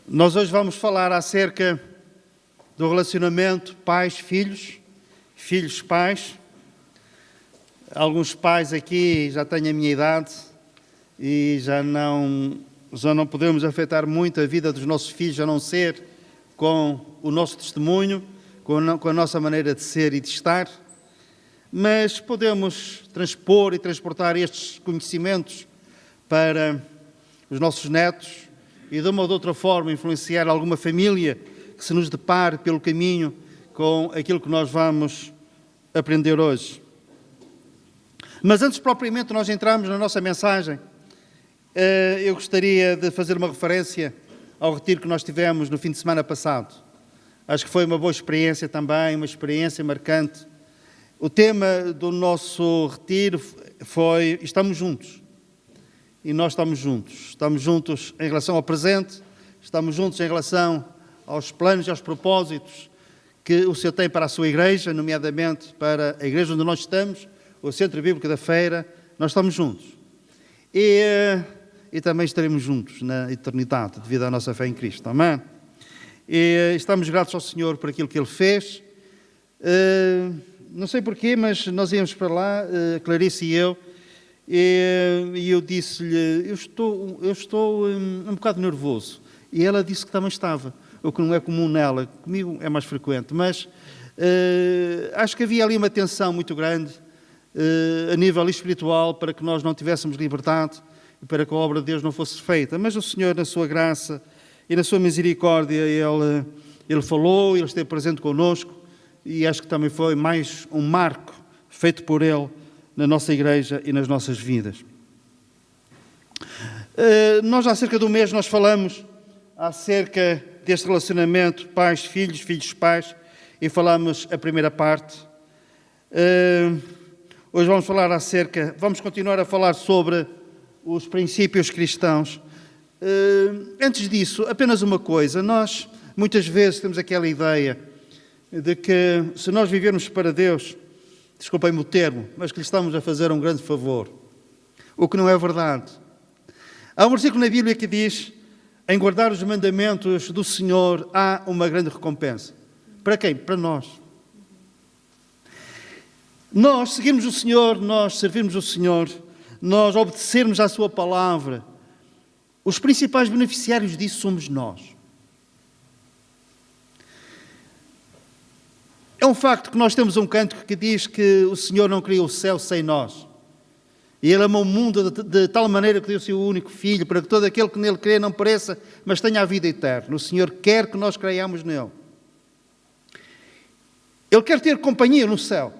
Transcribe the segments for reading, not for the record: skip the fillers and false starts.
Nós hoje vamos falar acerca do relacionamento pais-filhos, filhos-pais. Alguns pais aqui já têm a minha idade e já não podemos afetar muito a vida dos nossos filhos, a não ser com o nosso testemunho, com a nossa maneira de ser e de estar. Mas podemos transpor e transportar estes conhecimentos para os nossos netos e de uma ou de outra forma influenciar alguma família que se nos depare pelo caminho com aquilo que nós vamos aprender hoje. Mas antes propriamente nós entrarmos na nossa mensagem, eu gostaria de fazer uma referência ao retiro que nós tivemos no fim de semana passado. Acho que foi uma boa experiência também, uma experiência marcante. O tema do nosso retiro foi Estamos Juntos. E nós estamos juntos. Estamos juntos em relação ao presente, estamos juntos em relação aos planos e aos propósitos que o Senhor tem para a sua igreja, nomeadamente para a igreja onde nós estamos, o Centro Bíblico da Feira. Nós estamos juntos. E também estaremos juntos na eternidade, devido à nossa fé em Cristo. Amém? E estamos gratos ao Senhor por aquilo que Ele fez. Não sei porquê, mas nós íamos para lá, Clarice e eu, e eu disse-lhe, eu estou um bocado nervoso. E ela disse que também estava, o que não é comum nela, comigo é mais frequente, mas acho que havia ali uma tensão muito grande a nível espiritual para que nós não tivéssemos liberdade e para que a obra de Deus não fosse feita. Mas o Senhor, na sua graça e na sua misericórdia, Ele falou, Ele esteve presente connosco e acho que também foi mais um marco feito por Ele na nossa igreja e nas nossas vidas. Nós há cerca de um mês nós falamos acerca deste relacionamento pais-filhos, filhos-pais, e falamos a primeira parte. Hoje vamos continuar a falar sobre os princípios cristãos. Antes disso, apenas uma coisa, nós muitas vezes temos aquela ideia de que se nós vivermos para Deus, desculpem-me o termo, mas que lhe estamos a fazer um grande favor, o que não é verdade. Há um versículo na Bíblia que diz, em guardar os mandamentos do Senhor há uma grande recompensa. Para quem? Para nós. Nós seguirmos o Senhor, nós servirmos o Senhor, nós obedecermos à sua palavra, os principais beneficiários disso somos nós. É um facto que nós temos um cântico que diz que o Senhor não criou o céu sem nós. E Ele amou o mundo de tal maneira que deu o seu único Filho, para que todo aquele que nele crê não pereça, mas tenha a vida eterna. O Senhor quer que nós creiamos nele. Ele quer ter companhia no céu.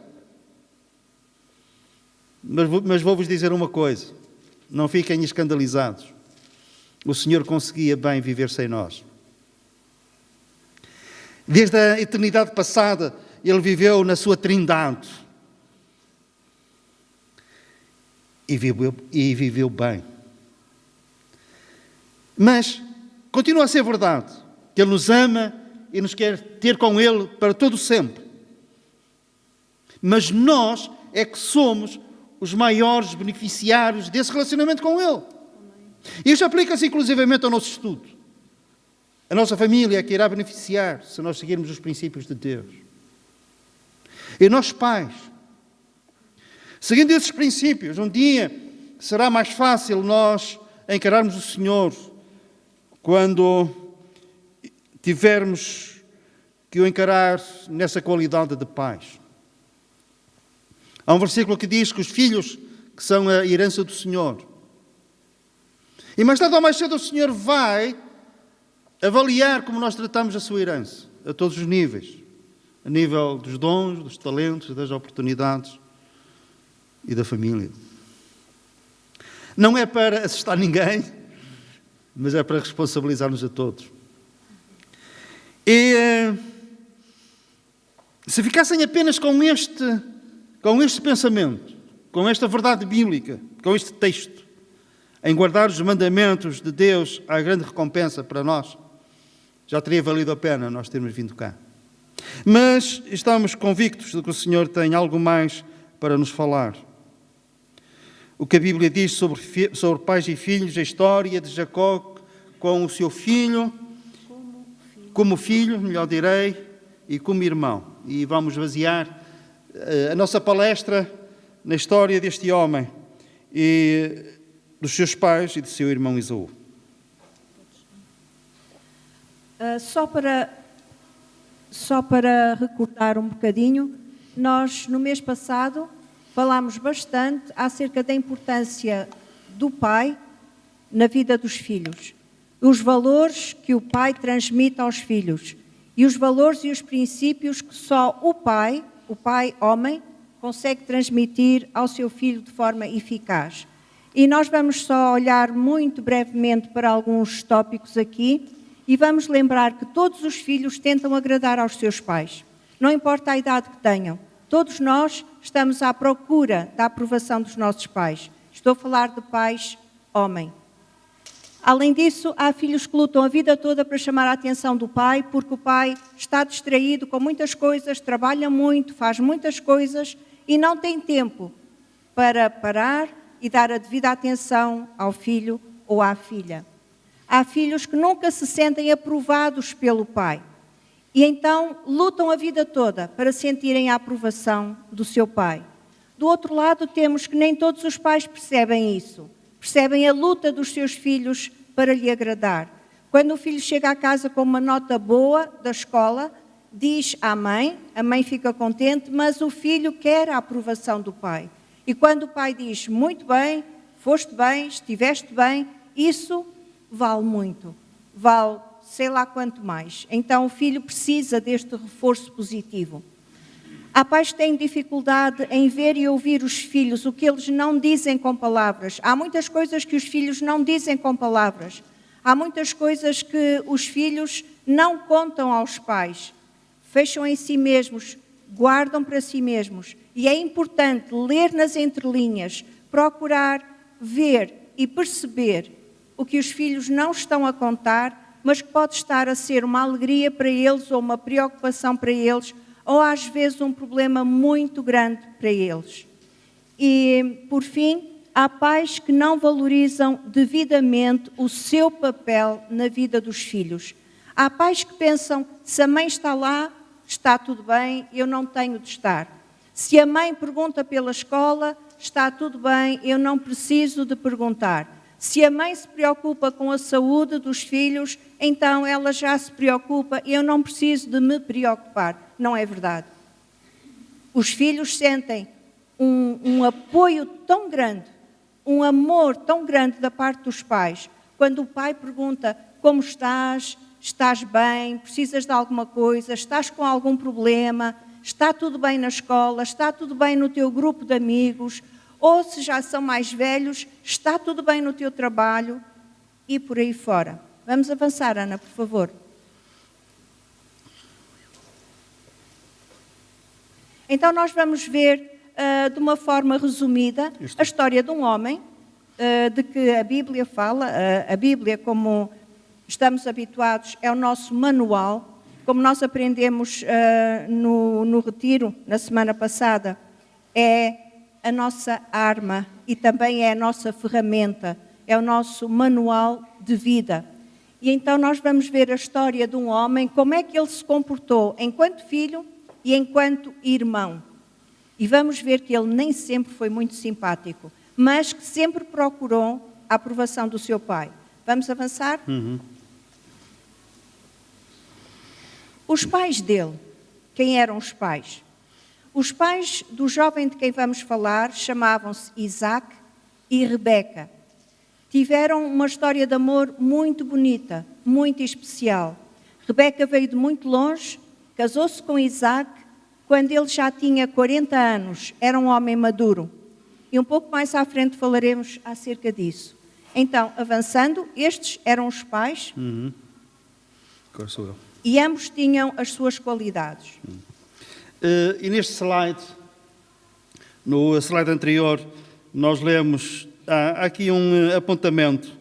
Mas vou-vos dizer uma coisa, não fiquem escandalizados. O Senhor conseguia bem viver sem nós. Desde a eternidade passada, Ele viveu na sua trindade. E viveu bem. Mas continua a ser verdade que Ele nos ama e nos quer ter com Ele para todo sempre. Mas nós é que somos os maiores beneficiários desse relacionamento com Ele. E isso aplica-se inclusivamente ao nosso estudo. A nossa família é que irá beneficiar se nós seguirmos os princípios de Deus. E nós, pais, seguindo esses princípios, um dia será mais fácil nós encararmos o Senhor quando tivermos que o encarar nessa qualidade de pais. Há um versículo que diz que os filhos que são a herança do Senhor. E mais tarde ou mais cedo o Senhor vai avaliar como nós tratamos a sua herança, a todos os níveis. A nível dos dons, dos talentos, das oportunidades e da família. Não é para assustar ninguém, mas é para responsabilizar-nos a todos. E se ficassem apenas com este pensamento, com esta verdade bíblica, com este texto, em guardar os mandamentos de Deus, há grande recompensa para nós, já teria valido a pena nós termos vindo cá. Mas estamos convictos de que o Senhor tem algo mais para nos falar. O que a Bíblia diz sobre pais e filhos, a história de Jacó com o seu filho como filho, melhor direi, e como irmão. E vamos basear a nossa palestra na história deste homem e dos seus pais e do seu irmão Esaú. Só para recordar um bocadinho, nós no mês passado falámos bastante acerca da importância do pai na vida dos filhos, os valores que o pai transmite aos filhos e os valores e os princípios que só o pai homem, consegue transmitir ao seu filho de forma eficaz. E nós vamos só olhar muito brevemente para alguns tópicos aqui e vamos lembrar que todos os filhos tentam agradar aos seus pais. Não importa a idade que tenham, todos nós estamos à procura da aprovação dos nossos pais. Estou a falar de pais homem. Além disso, há filhos que lutam a vida toda para chamar a atenção do pai, porque o pai está distraído com muitas coisas, trabalha muito, faz muitas coisas e não tem tempo para parar e dar a devida atenção ao filho ou à filha. Há filhos que nunca se sentem aprovados pelo pai e então lutam a vida toda para sentirem a aprovação do seu pai. Do outro lado, temos que nem todos os pais percebem isso. Percebem a luta dos seus filhos para lhe agradar. Quando o filho chega à casa com uma nota boa da escola, diz à mãe, a mãe fica contente, mas o filho quer a aprovação do pai. E quando o pai diz, muito bem, foste bem, estiveste bem, isso vale muito, vale sei lá quanto mais. Então o filho precisa deste reforço positivo. Há pais que têm dificuldade em ver e ouvir os filhos, o que eles não dizem com palavras. Há muitas coisas que os filhos não dizem com palavras. Há muitas coisas que os filhos não contam aos pais. Fecham em si mesmos, guardam para si mesmos. E é importante ler nas entrelinhas, procurar ver e perceber o que os filhos não estão a contar, mas que pode estar a ser uma alegria para eles ou uma preocupação para eles, ou às vezes um problema muito grande para eles. E, por fim, há pais que não valorizam devidamente o seu papel na vida dos filhos. Há pais que pensam, se a mãe está lá, está tudo bem, eu não tenho de estar. Se a mãe pergunta pela escola, está tudo bem, eu não preciso de perguntar. Se a mãe se preocupa com a saúde dos filhos, então ela já se preocupa e eu não preciso de me preocupar. Não é verdade. Os filhos sentem um apoio tão grande, um amor tão grande da parte dos pais. Quando o pai pergunta, como estás? Estás bem? Precisas de alguma coisa? Estás com algum problema? Está tudo bem na escola? Está tudo bem no teu grupo de amigos? Ou se já são mais velhos, está tudo bem no teu trabalho? E por aí fora. Vamos avançar, Ana, por favor. Então nós vamos ver, de uma forma resumida, a história de um homem, de que a Bíblia fala. A Bíblia, como estamos habituados, é o nosso manual. Como nós aprendemos no retiro, na semana passada, é a nossa arma e também é a nossa ferramenta, é o nosso manual de vida. E então nós vamos ver a história de um homem, como é que ele se comportou enquanto filho e enquanto irmão. E vamos ver que ele nem sempre foi muito simpático, mas que sempre procurou a aprovação do seu pai. Vamos avançar? Os pais dele, quem eram os pais? Os pais do jovem de quem vamos falar chamavam-se Isaac e Rebeca. Tiveram uma história de amor muito bonita, muito especial. Rebeca veio de muito longe, casou-se com Isaac quando ele já tinha 40 anos, era um homem maduro. E um pouco mais à frente falaremos acerca disso. Então, avançando, estes eram os pais. Agora sou eu. E ambos tinham as suas qualidades. E neste slide, no slide anterior, nós lemos, há aqui um apontamento,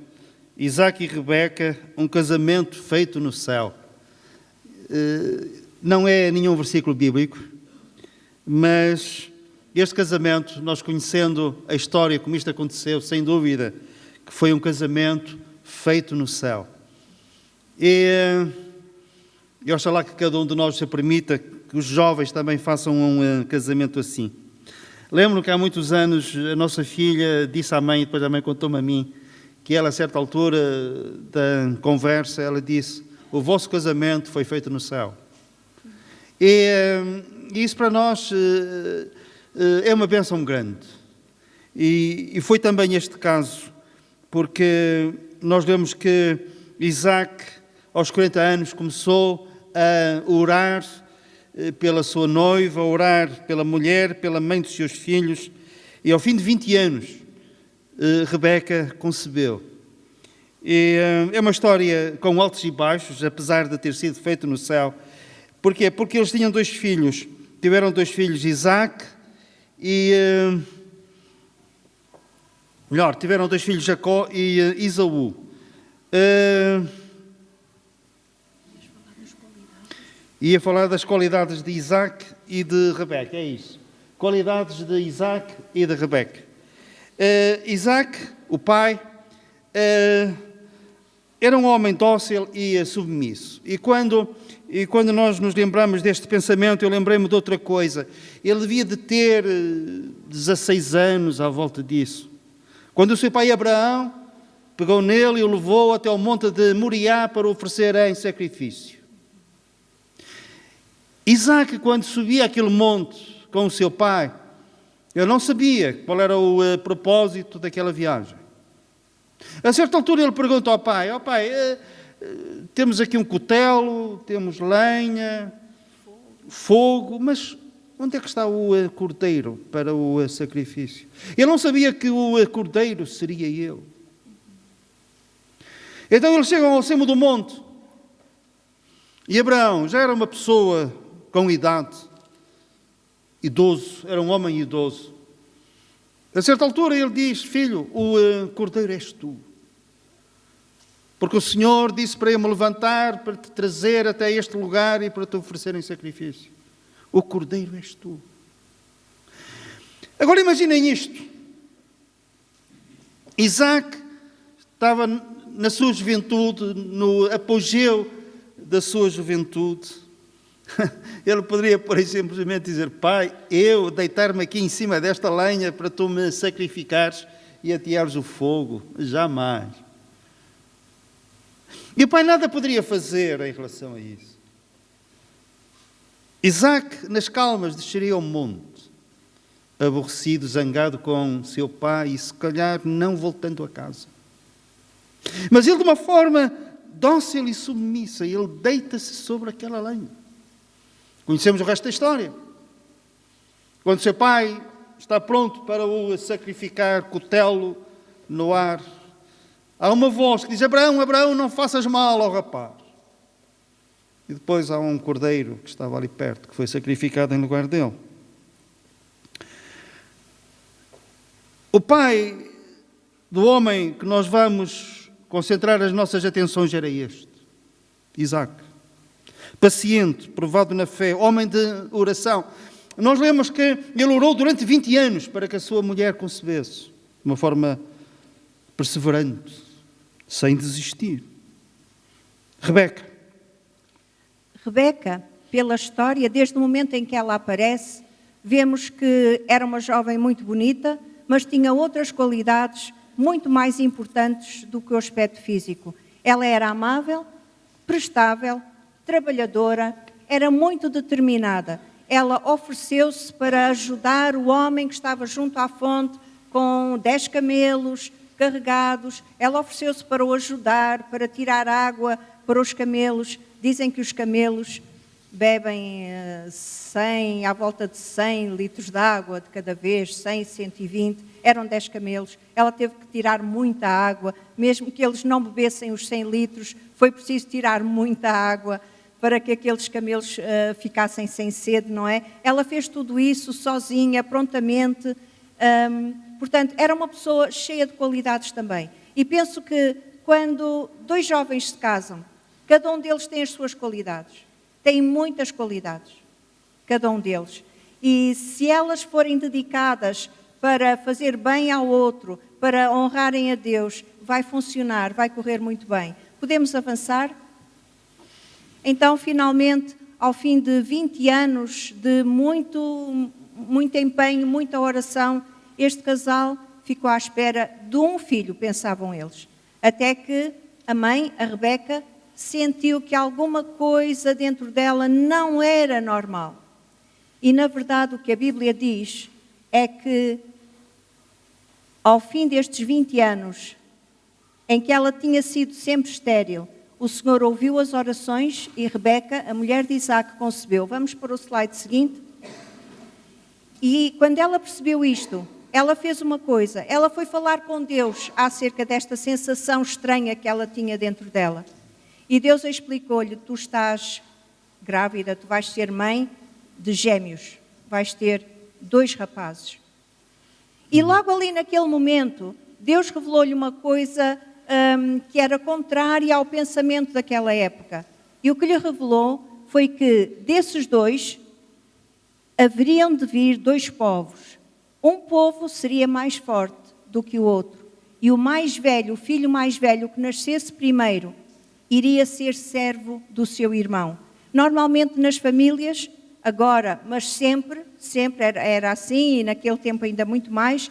Isaac e Rebeca, um casamento feito no céu. Não é nenhum versículo bíblico, mas este casamento, nós conhecendo a história como isto aconteceu, sem dúvida, que foi um casamento feito no céu. E E oxalá que cada um de nós se permita que os jovens também façam um casamento assim. Lembro-me que há muitos anos a nossa filha disse à mãe, e depois a mãe contou-me a mim, que ela, a certa altura da conversa, ela disse: o vosso casamento foi feito no céu. E isso para nós é uma bênção grande. E foi também este caso, porque nós vemos que Isaac, aos 40 anos, começou a orar pela sua noiva, a orar pela mulher, pela mãe dos seus filhos, e ao fim de 20 anos, Rebeca concebeu. E é uma história com altos e baixos, apesar de ter sido feito no céu. Porquê? Porque eles tinham 2 filhos, tiveram 2 filhos, Isaac e... tiveram 2 filhos, Jacó e Esaú. Ia falar das qualidades de Isaac e de Rebeca, é isso. Qualidades de Isaac e de Rebeca. Isaac, o pai, era um homem dócil e submisso. E quando nós nos lembramos deste pensamento, eu lembrei-me de outra coisa. Ele devia de ter 16 anos à volta disso. Quando o seu pai Abraão pegou nele e o levou até ao monte de Moriá para o oferecer em sacrifício. Isaac, quando subia aquele monte com o seu pai, ele não sabia qual era o propósito daquela viagem. A certa altura ele pergunta ao pai: ó pai, temos aqui um cutelo, temos lenha, fogo, mas onde é que está o cordeiro para o sacrifício? Ele não sabia que o cordeiro seria ele. Então eles chegam ao cimo do monte. E Abraão já era uma pessoa com idade, idoso, era um homem idoso. A certa altura ele diz: filho, o cordeiro és tu. Porque o Senhor disse para eu me levantar, para te trazer até este lugar e para te oferecer em sacrifício. O cordeiro és tu. Agora imaginem isto. Isaac estava na sua juventude, no apogeu da sua juventude. Ele poderia, por exemplo, simplesmente dizer: pai, eu deitar-me aqui em cima desta lenha para tu me sacrificares e ateares o fogo. Jamais. E o pai nada poderia fazer em relação a isso. Isaac, nas calmas, desceria ao monte, aborrecido, zangado com seu pai e se calhar não voltando a casa. Mas ele, de uma forma dócil e submissa, ele deita-se sobre aquela lenha. Conhecemos o resto da história. Quando seu pai está pronto para o sacrificar, cutelo no ar, há uma voz que diz: Abraão, Abraão, não faças mal ao rapaz. E depois há um cordeiro que estava ali perto, que foi sacrificado em lugar dele. O pai do homem que nós vamos concentrar as nossas atenções era este, Isaac. Paciente, provado na fé, homem de oração. Nós lemos que ele orou durante 20 anos para que a sua mulher concebesse, de uma forma perseverante, sem desistir. Rebeca, pela história, desde o momento em que ela aparece, vemos que era uma jovem muito bonita, mas tinha outras qualidades muito mais importantes do que o aspecto físico. Ela era amável, prestável, trabalhadora, era muito determinada. Ela ofereceu-se para ajudar o homem que estava junto à fonte com 10 camelos carregados. Ela ofereceu-se para o ajudar, para tirar água para os camelos. Dizem que os camelos bebem à volta de 100 litros de água de cada vez, 100, 120. Eram 10 camelos. Ela teve que tirar muita água. Mesmo que eles não bebessem os 100 litros, foi preciso tirar muita água para que aqueles camelos ficassem sem sede, não é? Ela fez tudo isso sozinha, prontamente. Portanto, era uma pessoa cheia de qualidades também. E penso que quando 2 jovens se casam, cada um deles tem as suas qualidades. Tem muitas qualidades, cada um deles. E se elas forem dedicadas para fazer bem ao outro, para honrarem a Deus, vai funcionar, vai correr muito bem. Podemos avançar? Então, finalmente, ao fim de 20 anos de muito empenho, muita oração, este casal ficou à espera de um filho, pensavam eles. Até que a mãe, a Rebeca, sentiu que alguma coisa dentro dela não era normal. E, na verdade, o que a Bíblia diz é que, ao fim destes 20 anos, em que ela tinha sido sempre estéril, o Senhor ouviu as orações e Rebeca, a mulher de Isaac, concebeu. Vamos para o slide seguinte. E quando ela percebeu isto, ela fez uma coisa. Ela foi falar com Deus acerca desta sensação estranha que ela tinha dentro dela. E Deus explicou-lhe: tu estás grávida, tu vais ser mãe de gêmeos. Vais ter 2 rapazes. E logo ali naquele momento, Deus revelou-lhe uma coisa que era contrária ao pensamento daquela época. E o que lhe revelou foi que desses 2 haveriam de vir 2 povos. Um povo seria mais forte do que o outro. E o mais velho, o filho mais velho que nascesse primeiro, iria ser servo do seu irmão. Normalmente nas famílias, agora, mas sempre era assim, e naquele tempo ainda muito mais,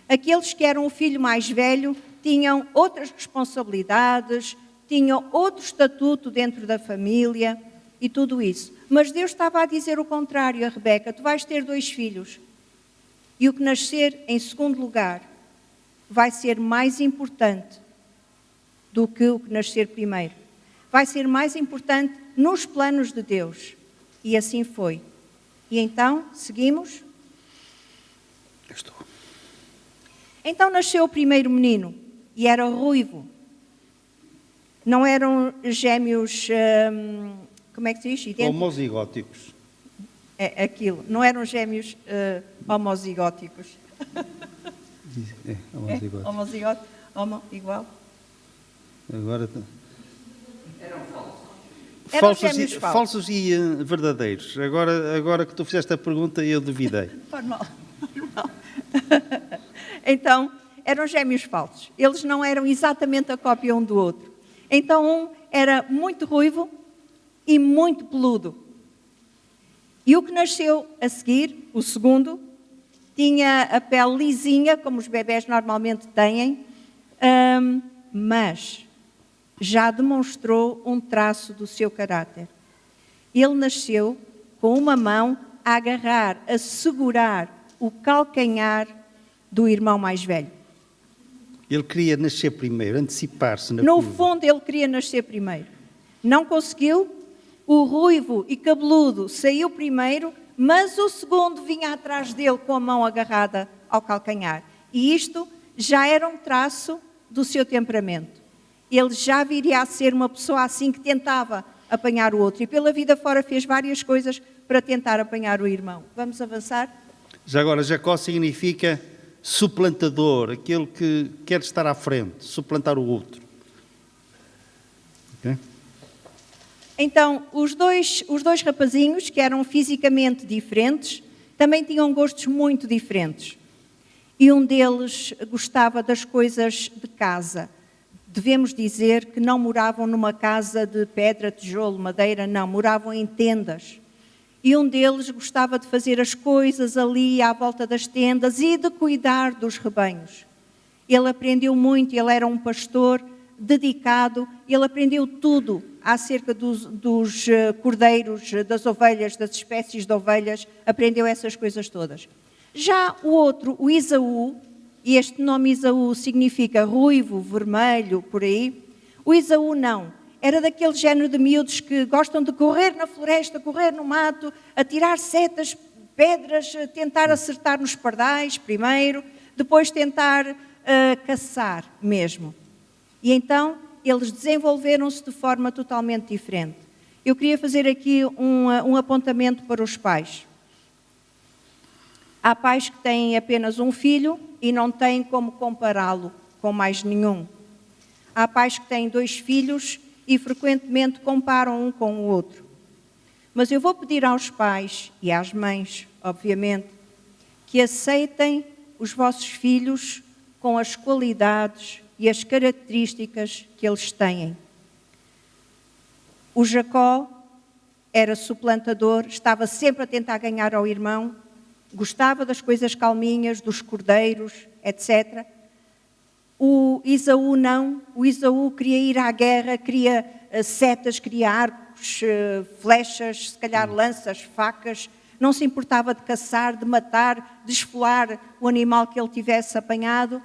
aqueles que eram o filho mais velho tinham outras responsabilidades, tinham outro estatuto dentro da família e tudo isso. Mas Deus estava a dizer o contrário a Rebeca: tu vais ter 2 filhos. E o que nascer em segundo lugar vai ser mais importante do que o que nascer primeiro. Vai ser mais importante nos planos de Deus. E assim foi. E então, seguimos. Então nasceu o primeiro menino e era ruivo. Não eram gêmeos, como é que se diz? Idênticos? Homozigóticos. É aquilo, não eram gêmeos homozigóticos. Homozigóticos. Homozigótico, igual. Agora... Eram gêmeos Falsos e verdadeiros. Agora que tu fizeste a pergunta, eu duvidei. Normal. Então, eram gêmeos falsos. Eles não eram exatamente a cópia um do outro. Então, um era muito ruivo e muito peludo. E o que nasceu a seguir, o segundo, tinha a pele lisinha, como os bebés normalmente têm, mas já demonstrou um traço do seu caráter. Ele nasceu com uma mão a agarrar, a segurar o calcanhar do irmão mais velho. Ele queria nascer primeiro, antecipar-se na No curva. fundo, ele queria nascer primeiro. Não conseguiu. O ruivo e cabeludo saiu primeiro, mas o segundo vinha atrás dele com a mão agarrada ao calcanhar. E isto já era um traço do seu temperamento. Ele já viria a ser uma pessoa assim que tentava apanhar o outro. E pela vida fora fez várias coisas para tentar apanhar o irmão. Vamos avançar? Já agora, Jacó significa suplantador, aquele que quer estar à frente, suplantar o outro. Okay? Então, os dois rapazinhos, que eram fisicamente diferentes, também tinham gostos muito diferentes. E um deles gostava das coisas de casa. Devemos dizer que não moravam numa casa de pedra, tijolo, madeira, não, moravam em tendas. E um deles gostava de fazer as coisas ali à volta das tendas e de cuidar dos rebanhos. Ele aprendeu muito, ele era um pastor dedicado, ele aprendeu tudo acerca dos cordeiros, das ovelhas, das espécies de ovelhas, aprendeu essas coisas todas. Já o outro, o Esaú, e este nome Esaú significa ruivo, vermelho, por aí, o Esaú não. Era daquele género de miúdos que gostam de correr na floresta, correr no mato, atirar setas, pedras, tentar acertar nos pardais primeiro, depois tentar caçar mesmo. E então eles desenvolveram-se de forma totalmente diferente. Eu queria fazer aqui um apontamento para os pais. Há pais que têm apenas um filho e não têm como compará-lo com mais nenhum. Há pais que têm 2 filhos e frequentemente comparam um com o outro. Mas eu vou pedir aos pais e às mães, obviamente, que aceitem os vossos filhos com as qualidades e as características que eles têm. O Jacó era suplantador, estava sempre a tentar ganhar ao irmão, gostava das coisas calminhas, dos cordeiros, etc. O Esaú não. O Esaú queria ir à guerra, queria setas, queria arcos, flechas, se calhar lanças, facas. Não se importava de caçar, de matar, de esfolar o animal que ele tivesse apanhado.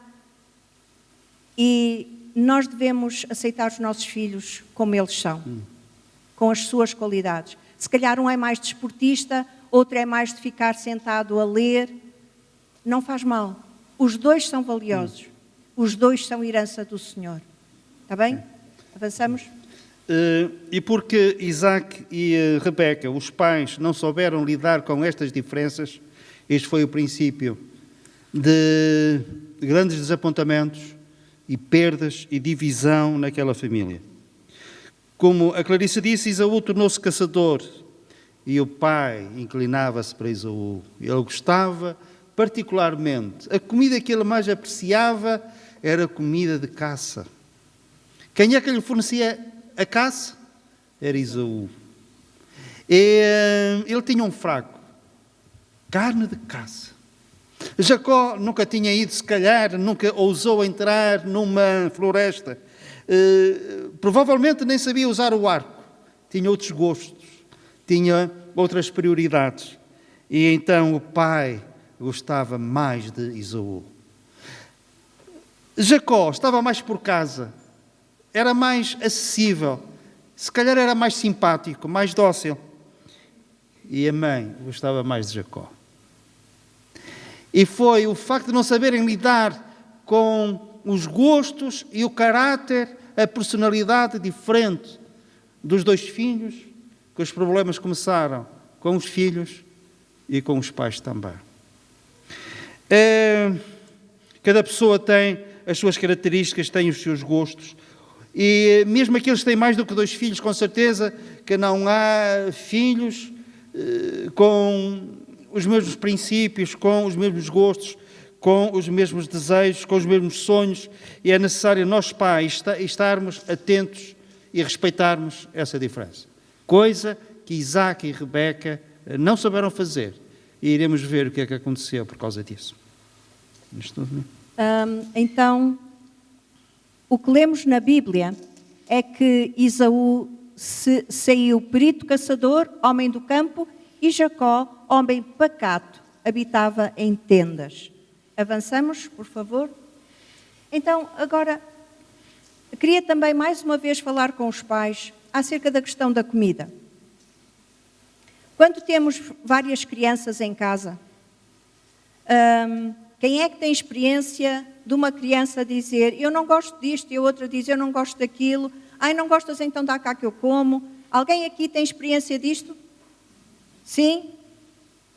E nós devemos aceitar os nossos filhos como eles são, com as suas qualidades. Se calhar um é mais desportista, outro é mais de ficar sentado a ler. Não faz mal. Os dois são valiosos. Os dois são herança do Senhor. Está bem? Avançamos? E porque Isaac e Rebeca, os pais, não souberam lidar com estas diferenças, este foi o princípio de grandes desapontamentos e perdas e divisão naquela família. Como a Clarissa disse, Esaú tornou-se caçador e o pai inclinava-se para Esaú. Ele gostava particularmente, a comida que ele mais apreciava era a comida de caça. Quem é que lhe fornecia a caça? Era Esaú. Ele tinha um fraco. Carne de caça. Jacó nunca tinha ido, se calhar, nunca ousou entrar numa floresta. Provavelmente nem sabia usar o arco. Tinha outros gostos. Tinha outras prioridades. E então o pai gostava mais de Esaú. Jacó estava mais por casa. Era mais acessível, se calhar era mais simpático, mais dócil. E a mãe gostava mais de Jacó. E foi o facto de não saberem lidar com os gostos e o caráter, a personalidade diferente dos dois filhos, que os problemas começaram com os filhos e com os pais também. Cada pessoa tem as suas características, tem os seus gostos. E mesmo aqueles que têm mais do que dois filhos, com certeza que não há filhos com os mesmos princípios, com os mesmos gostos, com os mesmos desejos, com os mesmos sonhos. E é necessário nós, pais, estarmos atentos e respeitarmos essa diferença. Coisa que Isaac e Rebeca não souberam fazer. E iremos ver o que é que aconteceu por causa disso. Então, o que lemos na Bíblia é que Esaú saiu perito caçador, homem do campo, e Jacó, homem pacato, habitava em tendas. Avançamos, por favor. Então, agora, queria também mais uma vez falar com os pais acerca da questão da comida. Quando temos várias crianças em casa, quem é que tem experiência de uma criança dizer eu não gosto disto e a outra diz eu não gosto daquilo, ai não gostas então dá cá que eu como? Alguém aqui tem experiência disto? Sim?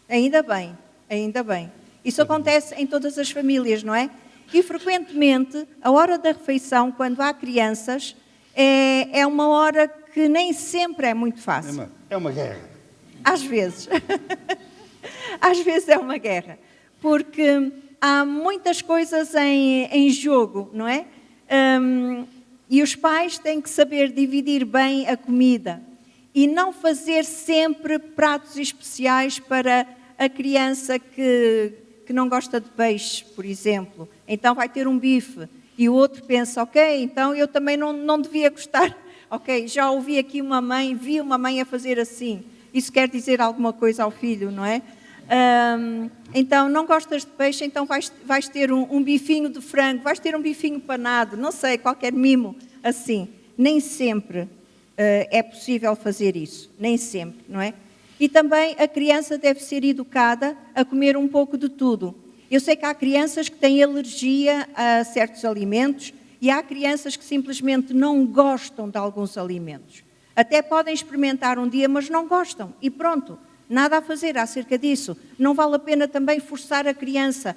Ainda bem, ainda bem. Isso acontece em todas as famílias, não é? E frequentemente a hora da refeição, quando há crianças, é uma hora que nem sempre é muito fácil. É uma guerra. Às vezes. Às vezes é uma guerra. Porque há muitas coisas em jogo, não é? E os pais têm que saber dividir bem a comida e não fazer sempre pratos especiais para a criança que não gosta de peixe, por exemplo. Então vai ter um bife e o outro pensa, ok, então eu também não devia gostar. Ok, já ouvi aqui vi uma mãe a fazer assim. Isso quer dizer alguma coisa ao filho, não é? Então, não gostas de peixe, então vais ter um bifinho de frango, vais ter um bifinho panado, não sei, qualquer mimo assim. Nem sempre é possível fazer isso, nem sempre, não é? E também a criança deve ser educada a comer um pouco de tudo. Eu sei que há crianças que têm alergia a certos alimentos e há crianças que simplesmente não gostam de alguns alimentos. Até podem experimentar um dia, mas não gostam e pronto. Nada a fazer acerca disso. Não vale a pena também forçar a criança,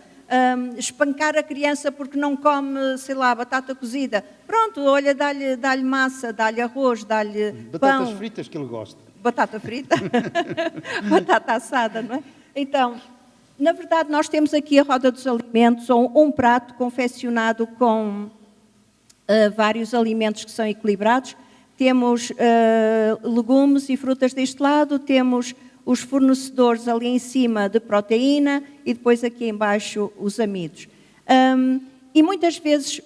espancar a criança porque não come, sei lá, batata cozida. Pronto, olha, dá-lhe massa, dá-lhe arroz, dá-lhe pão. Batatas fritas que ele gosta. Batata frita? Batata assada, não é? Então, na verdade, nós temos aqui a roda dos alimentos, ou um prato confeccionado com vários alimentos que são equilibrados. temos legumes e frutas deste lado, temos os fornecedores ali em cima de proteína e depois aqui embaixo os amidos. E muitas vezes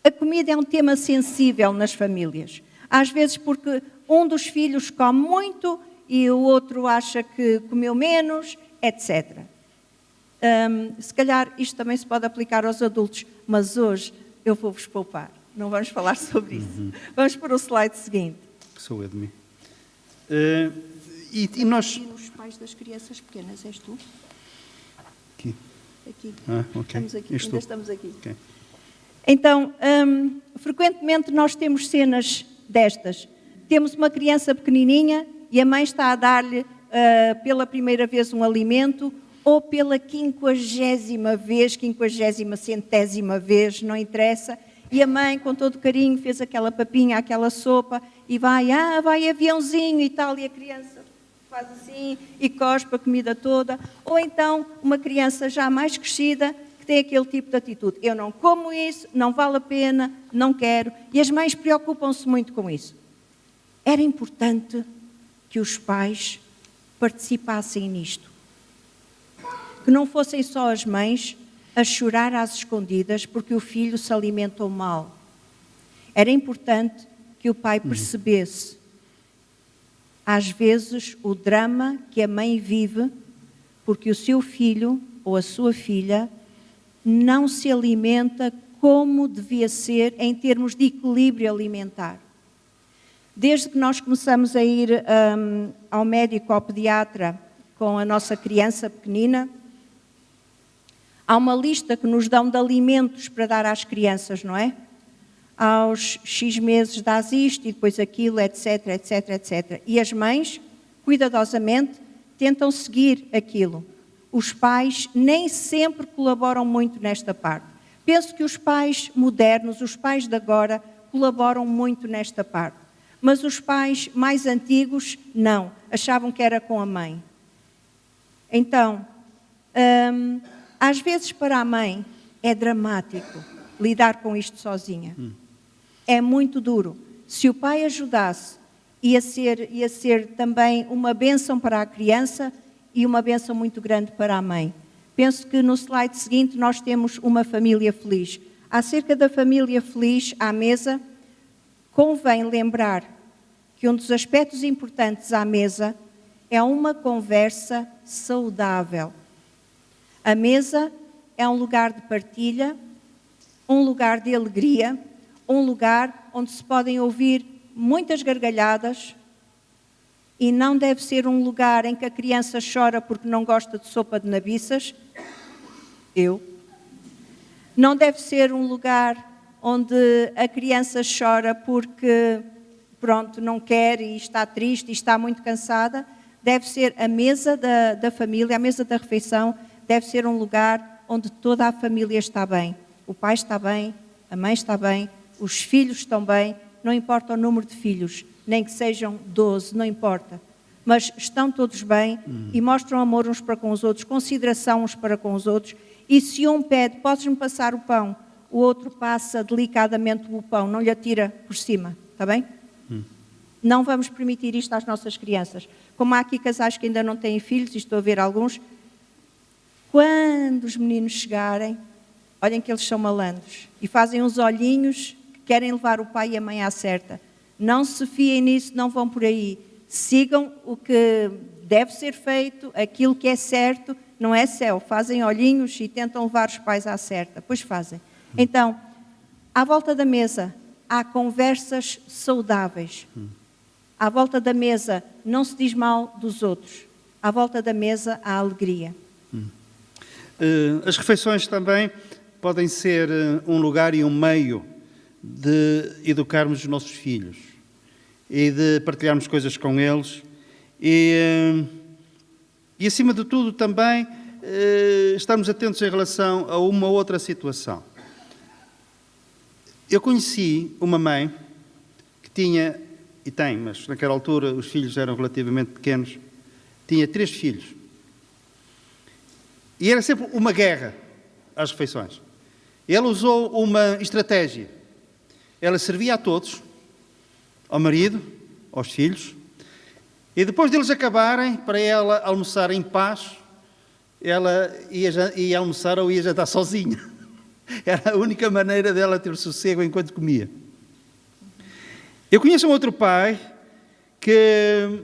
a comida é um tema sensível nas famílias. Às vezes porque um dos filhos come muito e o outro acha que comeu menos, etc. Se calhar isto também se pode aplicar aos adultos, mas hoje eu vou-vos poupar. Não vamos falar sobre isso. Vamos para o slide seguinte. Sou eu de mim. E nós... Aqui nos pais das crianças pequenas, és tu? Aqui. Aqui. Ok. Estamos aqui. Ainda estamos aqui. Okay. Então, frequentemente nós temos cenas destas. Temos uma criança pequenininha e a mãe está a dar-lhe pela primeira vez um alimento ou pela 50ª vez, 50ª vez, não interessa. E a mãe, com todo carinho, fez aquela papinha, aquela sopa e vai aviãozinho e tal, e a criança faz assim e cospe a comida toda. Ou então, uma criança já mais crescida que tem aquele tipo de atitude. Eu não como isso, não vale a pena, não quero. E as mães preocupam-se muito com isso. Era importante que os pais participassem nisto. Que não fossem só as mães a chorar às escondidas porque o filho se alimentou mal. Era importante que o pai percebesse, às vezes, o drama que a mãe vive porque o seu filho ou a sua filha não se alimenta como devia ser em termos de equilíbrio alimentar. Desde que nós começamos a ir ao médico, ao pediatra, com a nossa criança pequenina, há uma lista que nos dão de alimentos para dar às crianças, não é? Aos X meses dás isto e depois aquilo, etc, etc, etc. E as mães, cuidadosamente, tentam seguir aquilo. Os pais nem sempre colaboram muito nesta parte. Penso que os pais modernos, os pais de agora, colaboram muito nesta parte. Mas os pais mais antigos, não. Achavam que era com a mãe. Então, às vezes para a mãe é dramático lidar com isto sozinha. É muito duro. Se o pai ajudasse, ia ser também uma bênção para a criança e uma bênção muito grande para a mãe. Penso que no slide seguinte nós temos uma família feliz. Acerca da família feliz à mesa, convém lembrar que um dos aspectos importantes à mesa é uma conversa saudável. A mesa é um lugar de partilha, um lugar de alegria, um lugar onde se podem ouvir muitas gargalhadas e não deve ser um lugar em que a criança chora porque não gosta de sopa de nabiças. Não deve ser um lugar onde a criança chora porque, pronto, não quer e está triste e está muito cansada. Deve ser a mesa da família, a mesa da refeição, deve ser um lugar onde toda a família está bem. O pai está bem, a mãe está bem, os filhos estão bem, não importa o número de filhos, nem que sejam 12, não importa. Mas estão todos bem e mostram amor uns para com os outros, consideração uns para com os outros. E se um pede, podes-me passar o pão, o outro passa delicadamente o pão, não lhe atira por cima, está bem? Não vamos permitir isto às nossas crianças. Como há aqui casais que ainda não têm filhos, e estou a ver alguns, quando os meninos chegarem, olhem que eles são malandros e fazem uns olhinhos que querem levar o pai e a mãe à certa. Não se fiem nisso, não vão por aí. Sigam o que deve ser feito, aquilo que é certo, não é céu. Fazem olhinhos e tentam levar os pais à certa. Pois fazem. Então, à volta da mesa, há conversas saudáveis. À volta da mesa não se diz mal dos outros. À volta da mesa há alegria. As refeições também podem ser um lugar e um meio de educarmos os nossos filhos e de partilharmos coisas com eles e acima de tudo também estarmos atentos em relação a uma outra situação. Eu conheci uma mãe que tinha, e tem, mas naquela altura os filhos eram relativamente pequenos, tinha 3 filhos. E era sempre uma guerra às refeições. Ela usou uma estratégia. Ela servia a todos ao marido, aos filhos, e depois deles acabarem, para ela almoçar em paz, ela ia almoçar ou ia jantar sozinha. Era a única maneira dela ter sossego enquanto comia. Eu conheço um outro pai que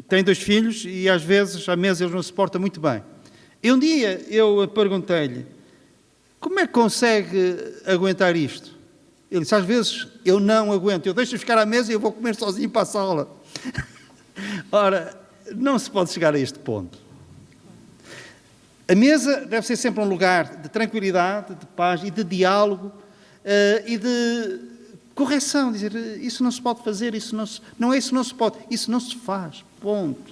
tem 2 filhos e às vezes, à mesa, eles não se portam muito bem. E um dia eu perguntei-lhe, como é que consegue aguentar isto? Ele disse, às vezes eu não aguento, eu deixo ficar à mesa e eu vou comer sozinho para a sala. Ora, não se pode chegar a este ponto. A mesa deve ser sempre um lugar de tranquilidade, de paz e de diálogo e de correção. Dizer, isso não se pode fazer, isso não é isso não se pode, isso não se faz, ponto.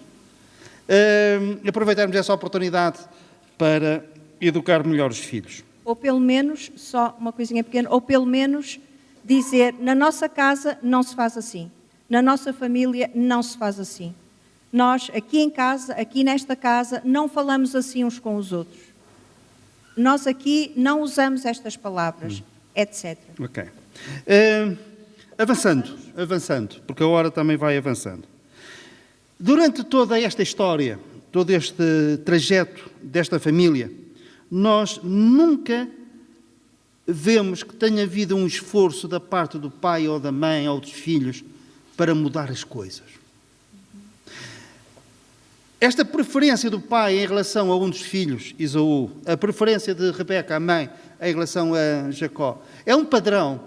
Aproveitarmos essa oportunidade para educar melhor os filhos. Ou pelo menos, só uma coisinha pequena, ou pelo menos dizer, na nossa casa não se faz assim. Na nossa família não se faz assim. Nós, aqui em casa, aqui nesta casa, não falamos assim uns com os outros. Nós aqui não usamos estas palavras, etc. Ok. Avançando, porque a hora também vai avançando. Durante toda esta história, todo este trajeto desta família, nós nunca vemos que tenha havido um esforço da parte do pai ou da mãe ou dos filhos para mudar as coisas. Esta preferência do pai em relação a um dos filhos, Esaú, a preferência de Rebeca, a mãe, em relação a Jacó, é um padrão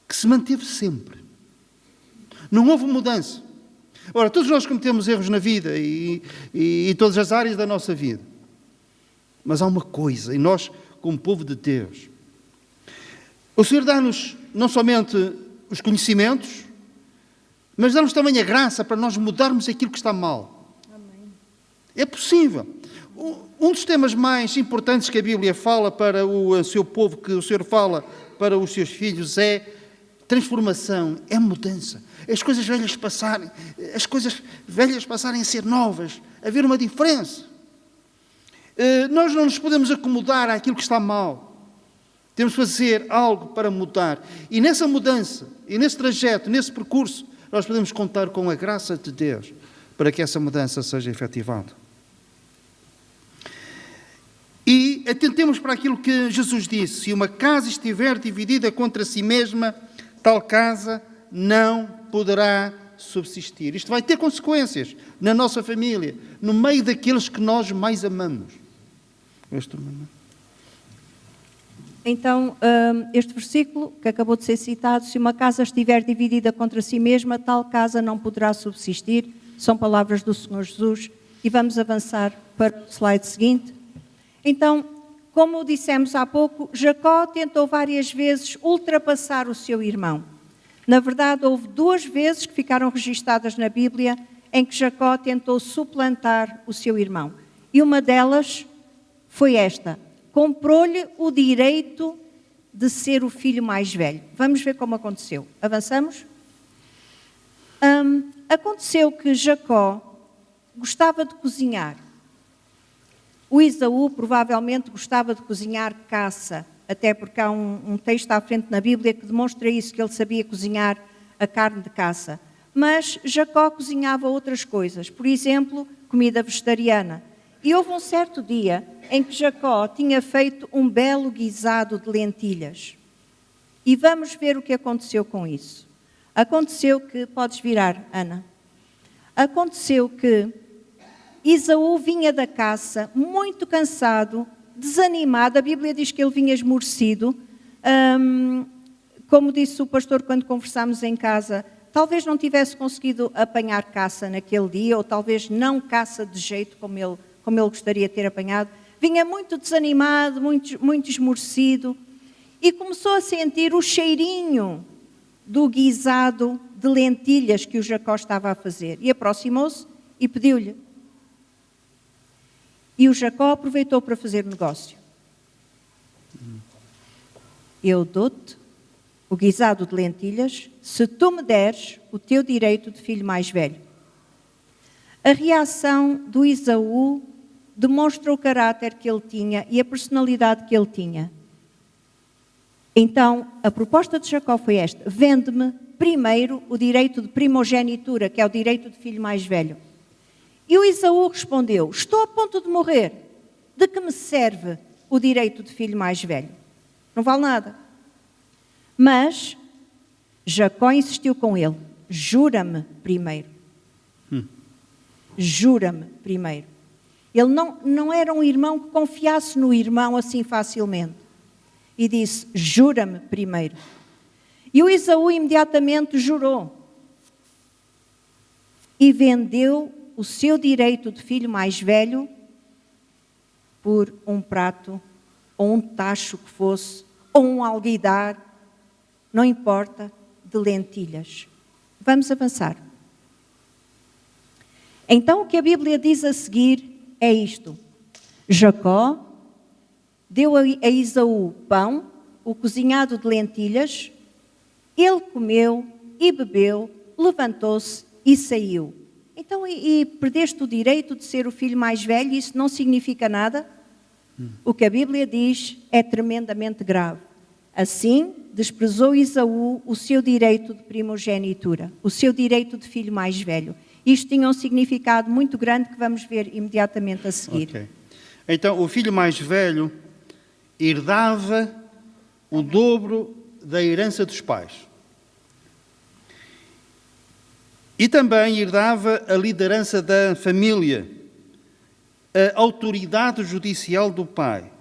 que se manteve sempre. Não houve mudança. Ora, todos nós cometemos erros na vida e em todas as áreas da nossa vida. Mas há uma coisa, e nós, como povo de Deus, o Senhor dá-nos não somente os conhecimentos, mas dá-nos também a graça para nós mudarmos aquilo que está mal. Amém. É possível. Um dos temas mais importantes que a Bíblia fala para o seu povo, que o Senhor fala para os seus filhos, é transformação, é mudança. As coisas velhas passarem a ser novas, haver uma diferença. Nós não nos podemos acomodar àquilo que está mal. Temos de fazer algo para mudar. E nessa mudança, e nesse trajeto, nesse percurso, nós podemos contar com a graça de Deus para que essa mudança seja efetivada. E atentemos para aquilo que Jesus disse: se uma casa estiver dividida contra si mesma, tal casa não poderá subsistir. Isto vai ter consequências na nossa família, no meio daqueles que nós mais amamos. Então, este versículo que acabou de ser citado, se uma casa estiver dividida contra si mesma, tal casa não poderá subsistir, são palavras do Senhor Jesus. E vamos avançar para o slide seguinte. Então, como dissemos há pouco, Jacó tentou várias vezes ultrapassar o seu irmão. Na verdade, houve 2 vezes que ficaram registadas na Bíblia em que Jacó tentou suplantar o seu irmão. E uma delas foi esta: comprou-lhe o direito de ser o filho mais velho. Vamos ver como aconteceu. Avançamos? Aconteceu que Jacó gostava de cozinhar. O Esaú provavelmente gostava de cozinhar caça, até porque há um texto à frente na Bíblia que demonstra isso, que ele sabia cozinhar a carne de caça. Mas Jacó cozinhava outras coisas, por exemplo, comida vegetariana. E houve um certo dia em que Jacó tinha feito um belo guisado de lentilhas. E vamos ver o que aconteceu com isso. Aconteceu que, podes virar, Ana. Aconteceu que Esaú vinha da caça muito cansado, desanimado. A Bíblia diz que ele vinha esmorecido. Como disse o pastor quando conversámos em casa, talvez não tivesse conseguido apanhar caça naquele dia, ou talvez não caça de jeito como ele gostaria de ter apanhado. Vinha muito desanimado, muito esmorecido, e começou a sentir o cheirinho do guisado de lentilhas que o Jacó estava a fazer. E aproximou-se e pediu-lhe. E o Jacó aproveitou para fazer negócio. Eu dou-te o guisado de lentilhas se tu me deres o teu direito de filho mais velho. A reação do Esaú demonstra o caráter que ele tinha e a personalidade que ele tinha. Então, a proposta de Jacó foi esta: vende-me primeiro o direito de primogenitura, que é o direito de filho mais velho. E o Esaú respondeu: estou a ponto de morrer. De que me serve o direito de filho mais velho? Não vale nada. Mas Jacó insistiu com ele: jura-me primeiro. Jura-me primeiro. Ele não era um irmão que confiasse no irmão assim facilmente. E disse: jura-me primeiro. E o Esaú imediatamente jurou. E vendeu o seu direito de filho mais velho por um prato, ou um tacho que fosse, ou um alguidar, não importa, de lentilhas. Vamos avançar. Então o que a Bíblia diz a seguir é isto: Jacó deu a Esaú pão, o cozinhado de lentilhas, ele comeu e bebeu, levantou-se e saiu. Então, e perdeste o direito de ser o filho mais velho, isso não significa nada? O que a Bíblia diz é tremendamente grave. Assim, desprezou Esaú o seu direito de primogenitura, o seu direito de filho mais velho. Isto tinha um significado muito grande que vamos ver imediatamente a seguir. Okay. Então, o filho mais velho herdava o dobro da herança dos pais. E também herdava a liderança da família, a autoridade judicial do pai.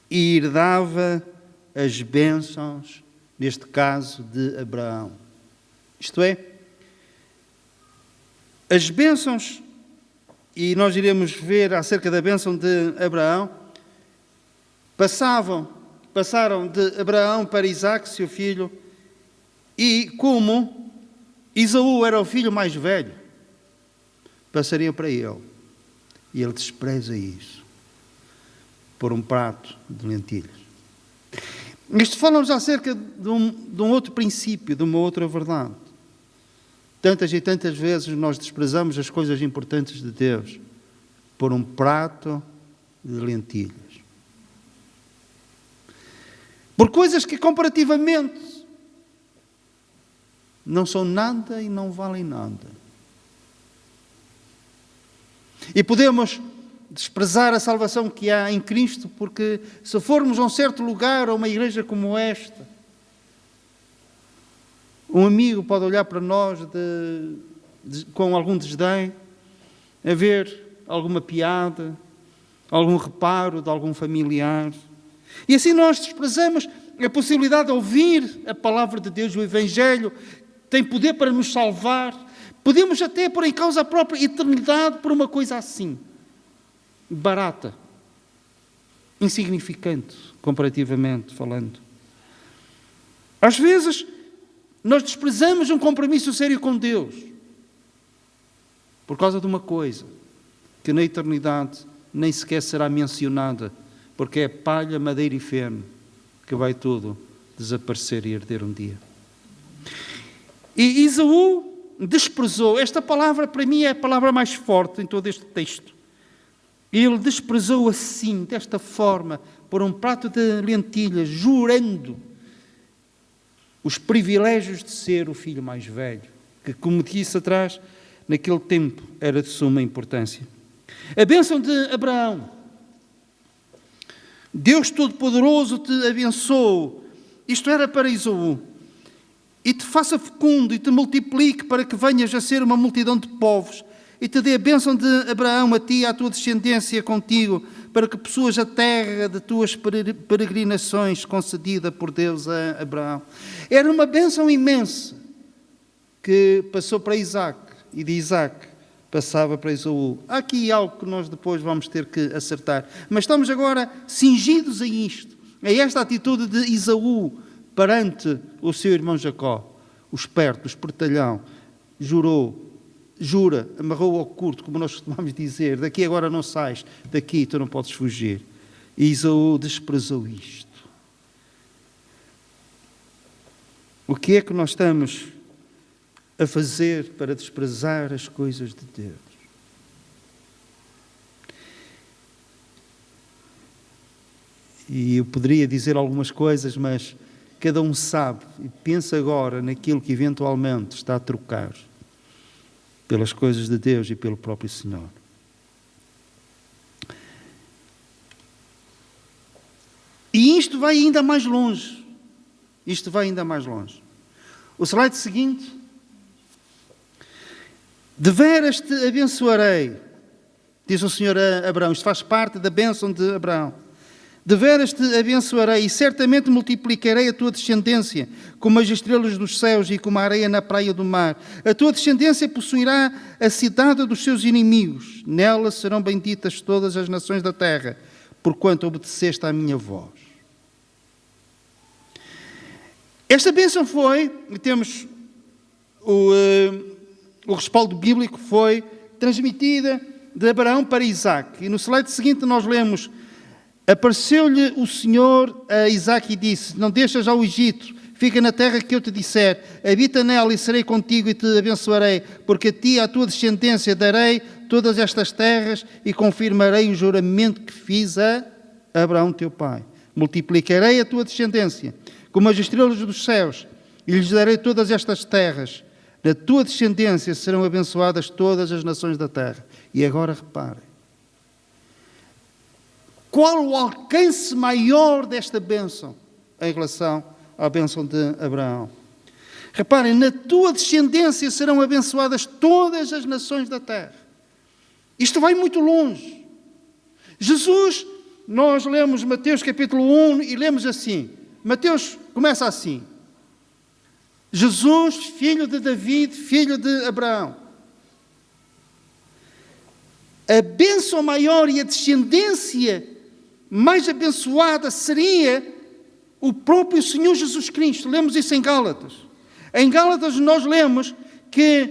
E herdava as bênçãos, neste caso, de Abraão. Isto é, as bênçãos, e nós iremos ver acerca da bênção de Abraão, passaram de Abraão para Isaque, seu filho, e como Esaú era o filho mais velho, passariam para ele. E ele despreza isso por um prato de lentilhas. Isto fala-nos acerca de um outro princípio, de uma outra verdade. Tantas e tantas vezes nós desprezamos as coisas importantes de Deus por um prato de lentilhas. Por coisas que comparativamente não são nada e não valem nada. E podemos desprezar a salvação que há em Cristo, porque se formos a um certo lugar, a uma igreja como esta, um amigo pode olhar para nós com algum desdém, a ver alguma piada, algum reparo de algum familiar. E assim nós desprezamos a possibilidade de ouvir a palavra de Deus, o Evangelho, tem poder para nos salvar. Podemos até pôr em causa a própria eternidade por uma coisa assim, barata, insignificante, comparativamente falando. Às vezes, nós desprezamos um compromisso sério com Deus por causa de uma coisa que na eternidade nem sequer será mencionada, porque é palha, madeira e feno que vai tudo desaparecer e arder um dia. E Esaú desprezou, esta palavra para mim é a palavra mais forte em todo este texto. Ele desprezou assim, desta forma, por um prato de lentilhas, jurando os privilégios de ser o filho mais velho, que, como disse atrás, naquele tempo era de suma importância. A bênção de Abraão. Deus Todo-Poderoso te abençoe. Isto era para Esaú. E te faça fecundo e te multiplique para que venhas a ser uma multidão de povos. E te dê a bênção de Abraão a ti e à tua descendência contigo, para que possuas a terra de tuas peregrinações concedida por Deus a Abraão. Era uma bênção imensa que passou para Isaque e de Isaque passava para Esaú. Há aqui algo que nós depois vamos ter que acertar. Mas estamos agora cingidos a isto, a esta atitude de Esaú perante o seu irmão Jacó. O esperto, o espertalhão, jura, amarrou ao curto, como nós costumamos dizer, daqui agora não sais, daqui tu não podes fugir. E Esaú desprezou isto. O que é que nós estamos a fazer para desprezar as coisas de Deus? E eu poderia dizer algumas coisas, mas cada um sabe e pensa agora naquilo que eventualmente está a trocar pelas coisas de Deus e pelo próprio Senhor. E isto vai ainda mais longe. Isto vai ainda mais longe. O slide seguinte. Deveras te abençoarei, diz o Senhor a Abraão. Isto faz parte da bênção de Abraão. Deveras te abençoarei e certamente multiplicarei a tua descendência como as estrelas dos céus e como a areia na praia do mar. A tua descendência possuirá a cidade dos seus inimigos. Nela serão benditas todas as nações da terra, porquanto obedeceste à minha voz. Esta bênção foi, e temos o respaldo bíblico, foi transmitida de Abraão para Isaac. E no slide seguinte nós lemos: apareceu-lhe o Senhor a Isaac e disse: não deixas ao Egito, fica na terra que eu te disser, habita nela e serei contigo e te abençoarei, porque a ti e à tua descendência darei todas estas terras e confirmarei o juramento que fiz a Abraão teu pai. Multiplicarei a tua descendência como as estrelas dos céus e lhes darei todas estas terras. Na tua descendência serão abençoadas todas as nações da terra. E agora reparem. Qual o alcance maior desta bênção em relação à bênção de Abraão? Reparem, na tua descendência serão abençoadas todas as nações da terra. Isto vai muito longe. Jesus, nós lemos Mateus capítulo 1 e lemos assim. Mateus começa assim. Jesus, filho de David, filho de Abraão. A bênção maior e a descendência mais abençoada seria o próprio Senhor Jesus Cristo. Lemos isso em Gálatas. Em Gálatas nós lemos que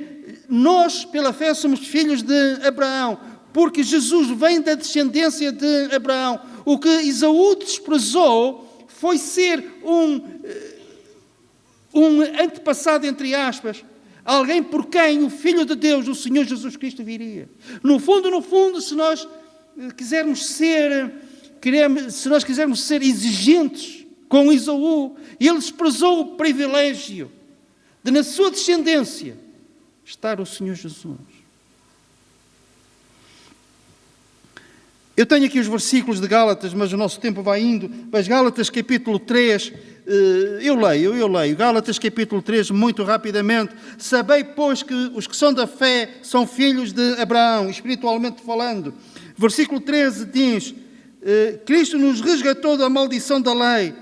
nós, pela fé, somos filhos de Abraão, porque Jesus vem da descendência de Abraão. O que Esaú desprezou foi ser um antepassado, entre aspas, alguém por quem o Filho de Deus, o Senhor Jesus Cristo, viria. No fundo, se nós quisermos ser exigentes com Esaú, ele desprezou o privilégio de, na sua descendência, estar o Senhor Jesus. Eu tenho aqui os versículos de Gálatas, mas o nosso tempo vai indo. Mas Gálatas capítulo 3, eu leio. Gálatas capítulo 3, muito rapidamente. Sabei, pois, que os que são da fé são filhos de Abraão, espiritualmente falando. Versículo 13 diz: Cristo nos resgatou da maldição da lei.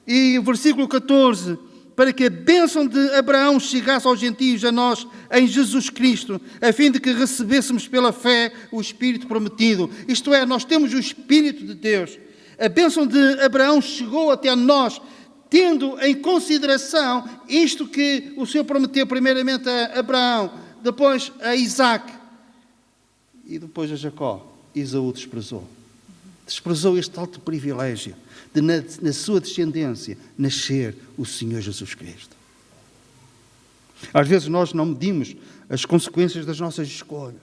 E o versículo 14: para que a bênção de Abraão chegasse aos gentios, a nós, em Jesus Cristo, a fim de que recebêssemos pela fé o Espírito prometido. Isto é, nós temos o Espírito de Deus. A bênção de Abraão chegou até nós, tendo em consideração isto que o Senhor prometeu primeiramente a Abraão, depois a Isaac e depois a Jacó. Esaú desprezou. Desprezou este alto privilégio de, na sua descendência, nascer o Senhor Jesus Cristo. Às vezes nós não medimos as consequências das nossas escolhas.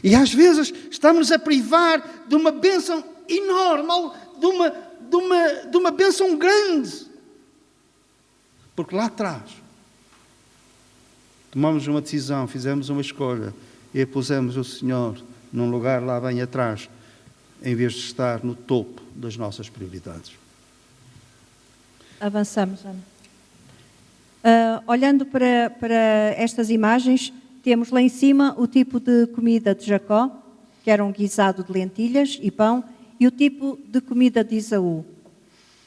E às vezes estamos a privar de uma bênção enorme, de uma bênção grande. Porque lá atrás tomamos uma decisão, fizemos uma escolha e pusemos o Senhor num lugar lá bem atrás, em vez de estar no topo das nossas prioridades. Avançamos, Ana. Olhando para estas imagens, temos lá em cima o tipo de comida de Jacó, que era um guisado de lentilhas e pão, e o tipo de comida de Esaú,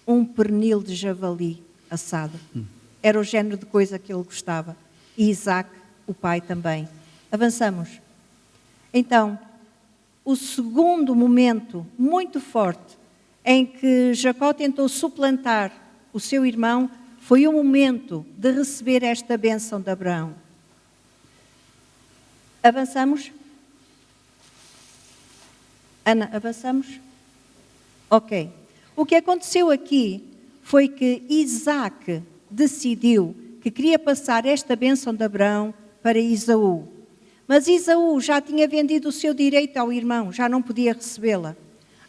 um pernil de javali assado. Era o género de coisa que ele gostava. E Isaac, o pai, também. Avançamos. Então, o segundo momento muito forte em que Jacó tentou suplantar o seu irmão foi o momento de receber esta bênção de Abraão. Avançamos? Ana, avançamos? Ok. O que aconteceu aqui foi que Isaac decidiu que queria passar esta bênção de Abraão para Esaú. Mas Esaú já tinha vendido o seu direito ao irmão, já não podia recebê-la.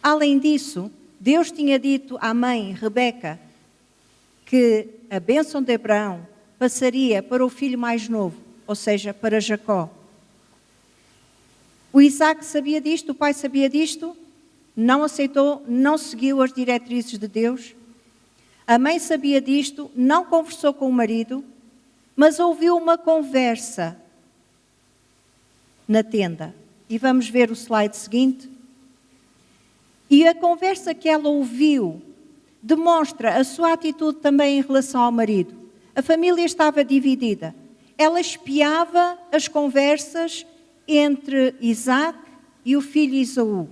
Além disso, Deus tinha dito à mãe, Rebeca, que a bênção de Abraão passaria para o filho mais novo, ou seja, para Jacó. O Isaac sabia disto, o pai sabia disto, não aceitou, não seguiu as diretrizes de Deus. A mãe sabia disto, não conversou com o marido, mas ouviu uma conversa na tenda. E vamos ver o slide seguinte. E a conversa que ela ouviu demonstra a sua atitude também em relação ao marido. A família estava dividida. Ela espiava as conversas entre Isaac e o filho Esaú.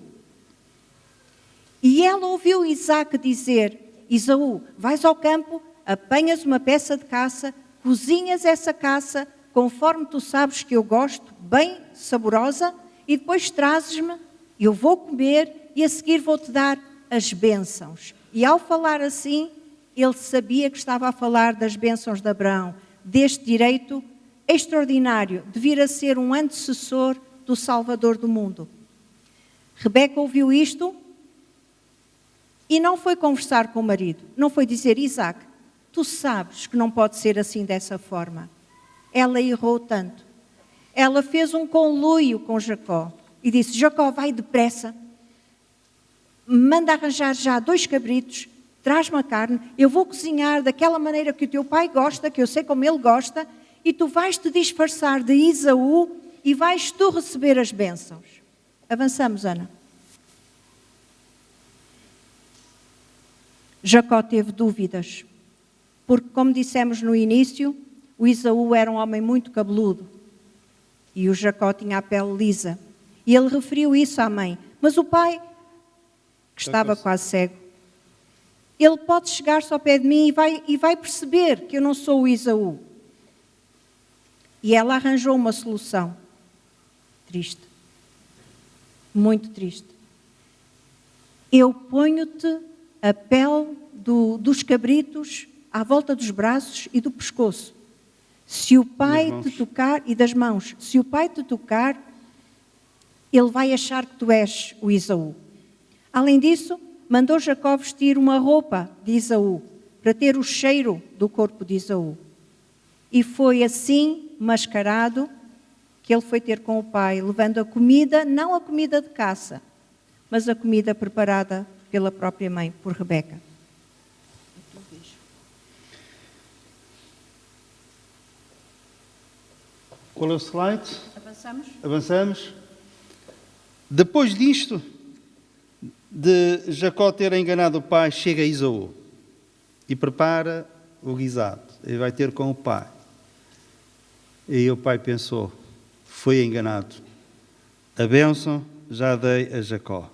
E ela ouviu Isaac dizer: Esaú, vais ao campo, apanhas uma peça de caça, cozinhas essa caça, conforme tu sabes que eu gosto, bem saborosa, e depois trazes-me, eu vou comer e a seguir vou-te dar as bênçãos. E ao falar assim, ele sabia que estava a falar das bênçãos de Abraão, deste direito extraordinário de vir a ser um antecessor do Salvador do mundo. Rebeca ouviu isto e não foi conversar com o marido, não foi dizer: Isaac, tu sabes que não pode ser assim dessa forma. Ela errou tanto. Ela fez um conluio com Jacó e disse: Jacó, vai depressa, manda arranjar já 2 cabritos, traz-me a carne, eu vou cozinhar daquela maneira que o teu pai gosta, que eu sei como ele gosta, e tu vais te disfarçar de Esaú e vais tu receber as bênçãos. Avançamos, Ana. Jacó teve dúvidas, porque, como dissemos no início, o Esaú era um homem muito cabeludo e o Jacó tinha a pele lisa. E ele referiu isso à mãe. Mas o pai, que estava quase cego, ele pode chegar-se ao pé de mim e vai perceber que eu não sou o Esaú. E ela arranjou uma solução. Triste. Muito triste. Eu ponho-te a pele dos cabritos à volta dos braços e do pescoço. Se o pai te tocar, e das mãos, se o pai te tocar, ele vai achar que tu és o Esaú. Além disso, mandou Jacó vestir uma roupa de Esaú, para ter o cheiro do corpo de Esaú. E foi assim, mascarado, que ele foi ter com o pai, levando a comida, não a comida de caça, mas a comida preparada pela própria mãe, por Rebeca. Qual é o slide? Avançamos? Avançamos. Depois disto, de Jacó ter enganado o pai, chega Esaú e prepara o guisado. Ele vai ter com o pai. E o pai pensou: foi enganado. A bênção já dei a Jacó.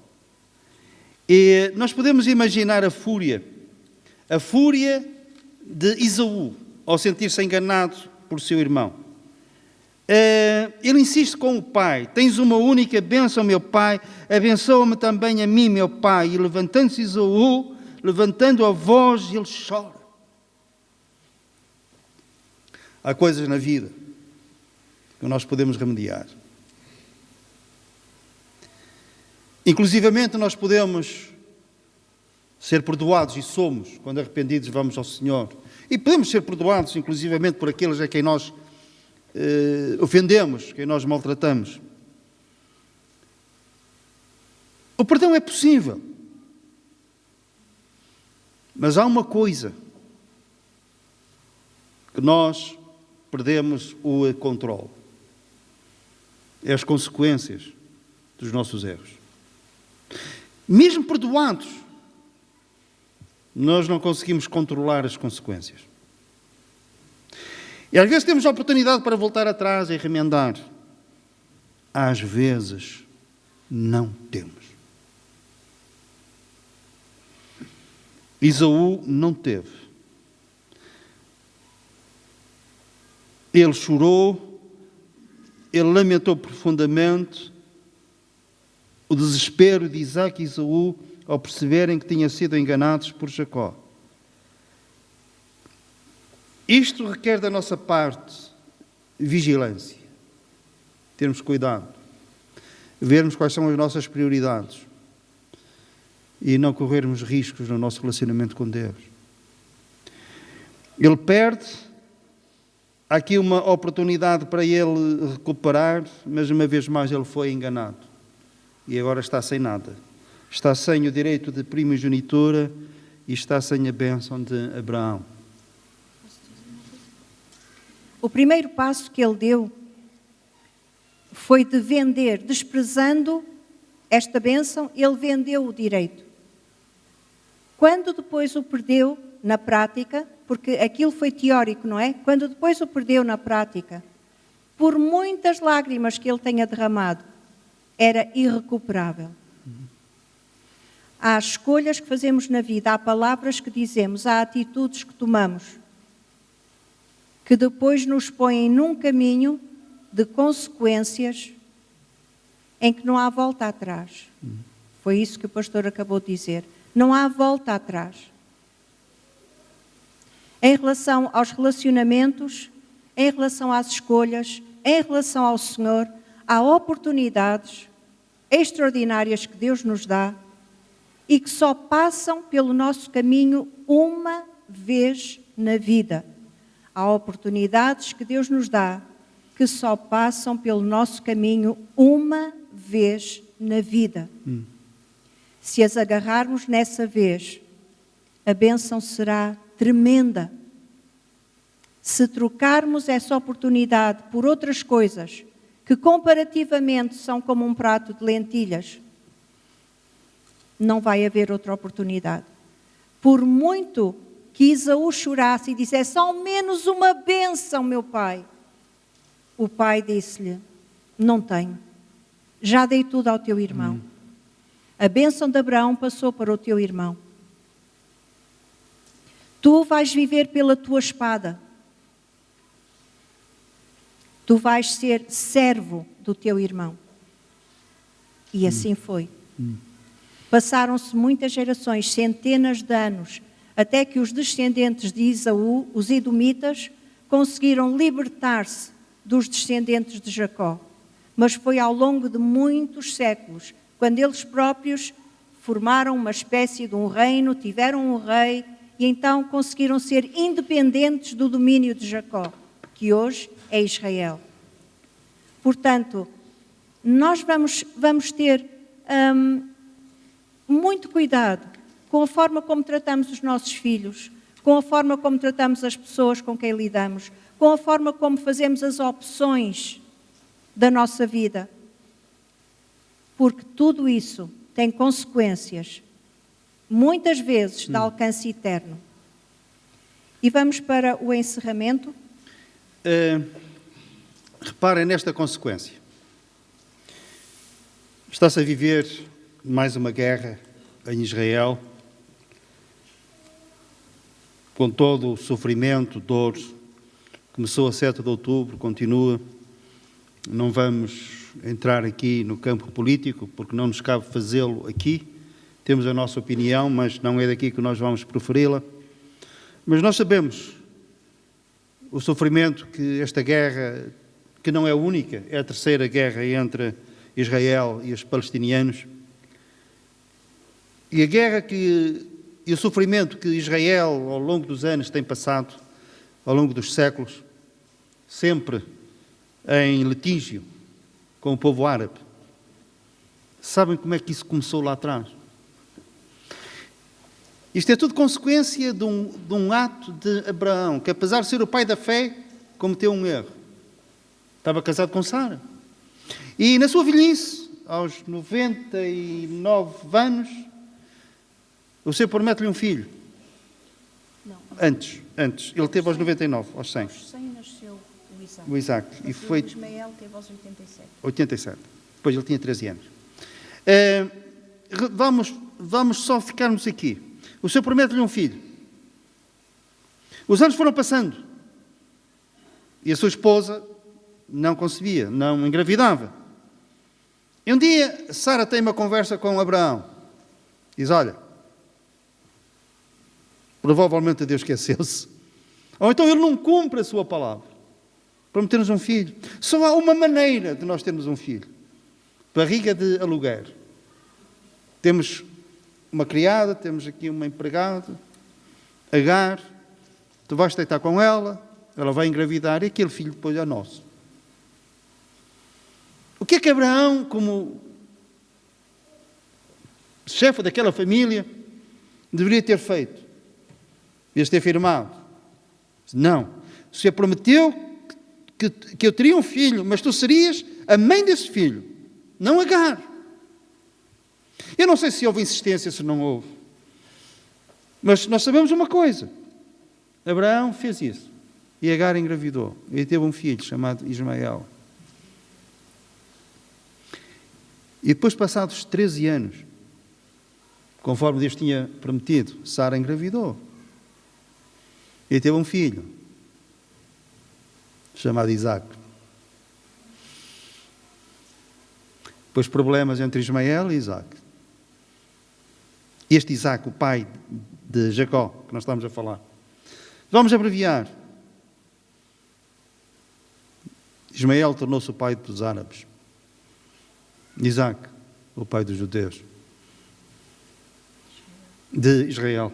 E nós podemos imaginar a fúria de Esaú ao sentir-se enganado por seu irmão. Ele insiste com o pai: tens uma única bênção, meu pai, abençoa-me também a mim, meu pai. E levantando-se Esaú, levantando a voz, ele chora. Há coisas na vida que nós podemos remediar. Inclusivamente nós podemos ser perdoados, e somos, quando arrependidos vamos ao Senhor. E podemos ser perdoados, inclusivamente, por aqueles a quem nós ofendemos, quem nós maltratamos. O perdão é possível. Mas há uma coisa que nós perdemos o controle. É as consequências dos nossos erros. Mesmo perdoados, nós não conseguimos controlar as consequências. E às vezes temos a oportunidade para voltar atrás e remendar. Às vezes, não temos. Esaú não teve. Ele chorou, ele lamentou profundamente o desespero de Isaac e Esaú ao perceberem que tinham sido enganados por Jacó. Isto requer da nossa parte vigilância, termos cuidado, vermos quais são as nossas prioridades e não corrermos riscos no nosso relacionamento com Deus. Ele perde, há aqui uma oportunidade para ele recuperar, mas uma vez mais ele foi enganado. E agora está sem nada. Está sem o direito de primogenitura e está sem a bênção de Abraão. O primeiro passo que ele deu foi de vender, desprezando esta bênção, ele vendeu o direito. Quando depois o perdeu na prática, porque aquilo foi teórico, não é? Quando depois o perdeu na prática, por muitas lágrimas que ele tenha derramado, era irrecuperável. Há escolhas que fazemos na vida, há palavras que dizemos, há atitudes que tomamos, que depois nos põem num caminho de consequências em que não há volta atrás. Foi isso que o pastor acabou de dizer. Não há volta atrás. Em relação aos relacionamentos, em relação às escolhas, em relação ao Senhor, há oportunidades extraordinárias que Deus nos dá e que só passam pelo nosso caminho uma vez na vida. Há oportunidades que Deus nos dá que só passam pelo nosso caminho uma vez na vida. Se as agarrarmos nessa vez, a bênção será tremenda. Se trocarmos essa oportunidade por outras coisas, que comparativamente são como um prato de lentilhas, não vai haver outra oportunidade. Por muito que Isaú chorasse e dissesse, ao menos uma bênção, meu pai, o pai disse-lhe, não tenho, já dei tudo ao teu irmão. A bênção de Abraão passou para o teu irmão. Tu vais viver pela tua espada. Tu vais ser servo do teu irmão. E assim foi. Passaram-se muitas gerações, centenas de anos, até que os descendentes de Isaú, os edomitas, conseguiram libertar-se dos descendentes de Jacó. Mas foi ao longo de muitos séculos, quando eles próprios formaram uma espécie de um reino, tiveram um rei, e então conseguiram ser independentes do domínio de Jacó, que hoje é Israel. Portanto, nós vamos ter muito cuidado com a forma como tratamos os nossos filhos, com a forma como tratamos as pessoas com quem lidamos, com a forma como fazemos as opções da nossa vida. Porque tudo isso tem consequências, muitas vezes de alcance eterno. E vamos para o encerramento. Reparem nesta consequência. Está-se a viver mais uma guerra em Israel, com todo o sofrimento, dor. Começou a 7 de outubro, continua. Não vamos entrar aqui no campo político, porque não nos cabe fazê-lo aqui. Temos a nossa opinião, mas não é daqui que nós vamos proferi-la. Mas nós sabemos o sofrimento que esta guerra, que não é a única, é a terceira guerra entre Israel e os palestinianos. E a guerra e o sofrimento que Israel, ao longo dos anos, tem passado, ao longo dos séculos, sempre em litígio com o povo árabe. Sabem como é que isso começou lá atrás? Isto é tudo consequência de um ato de Abraão, que apesar de ser o pai da fé, cometeu um erro. Estava casado com Sara. E na sua velhice, aos 99 anos, o Senhor promete-lhe um filho. Não. Antes. Ele teve aos 99, aos 100. Aos 100 nasceu o Isaac. O Isaac. E foi o Ismael teve aos 87. 87. Depois ele tinha 13 anos. Vamos só ficarmos aqui. O Senhor promete-lhe um filho. Os anos foram passando. E a sua esposa não concebia, não engravidava. E um dia, Sara tem uma conversa com Abraão. Diz, olha, provavelmente Deus esqueceu-se. Ou então ele não cumpre a sua palavra. Prometer-nos um filho. Só há uma maneira de nós termos um filho. Barriga de aluguer. Temos uma criada, temos aqui uma empregada, Agar, tu vais deitar com ela, ela vai engravidar e aquele filho depois é nosso. O que é que Abraão, como chefe daquela família, deveria ter feito? Deveria ter afirmado: não, o Senhor prometeu que eu teria um filho, mas tu serias a mãe desse filho, não Agar. Eu não sei se houve insistência, se não houve. Mas nós sabemos uma coisa. Abraão fez isso. E Agar engravidou. E teve um filho chamado Ismael. E depois, passados 13 anos, conforme Deus tinha prometido, Sara engravidou. E teve um filho chamado Isaac. Depois problemas entre Ismael e Isaac. Este Isaac, o pai de Jacó, que nós estamos a falar. Vamos abreviar. Ismael tornou-se o pai dos árabes. Isaac, o pai dos judeus. De Israel.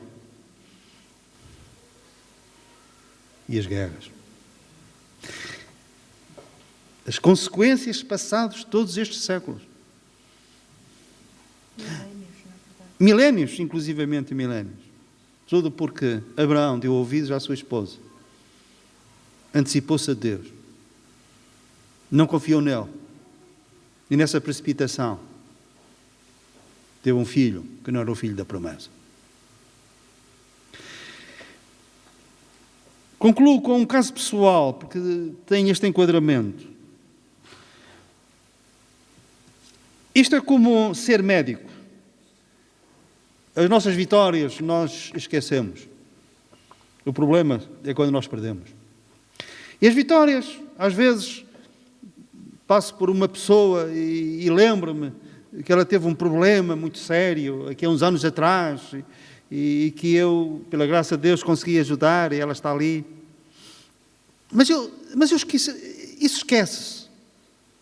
E as guerras. As consequências passadas todos estes séculos. Milénios, inclusivamente milénios. Tudo porque Abraão deu ouvidos à sua esposa. Antecipou-se a Deus. Não confiou nele. E nessa precipitação, teve um filho que não era o filho da promessa. Concluo com um caso pessoal, porque tem este enquadramento. Isto é como ser médico. As nossas vitórias nós esquecemos. O problema é quando nós perdemos. E as vitórias, às vezes, passo por uma pessoa e lembro-me que ela teve um problema muito sério, aqui há uns anos atrás, e que eu, pela graça de Deus, consegui ajudar, e ela está ali. Mas eu esqueço, isso esquece-se.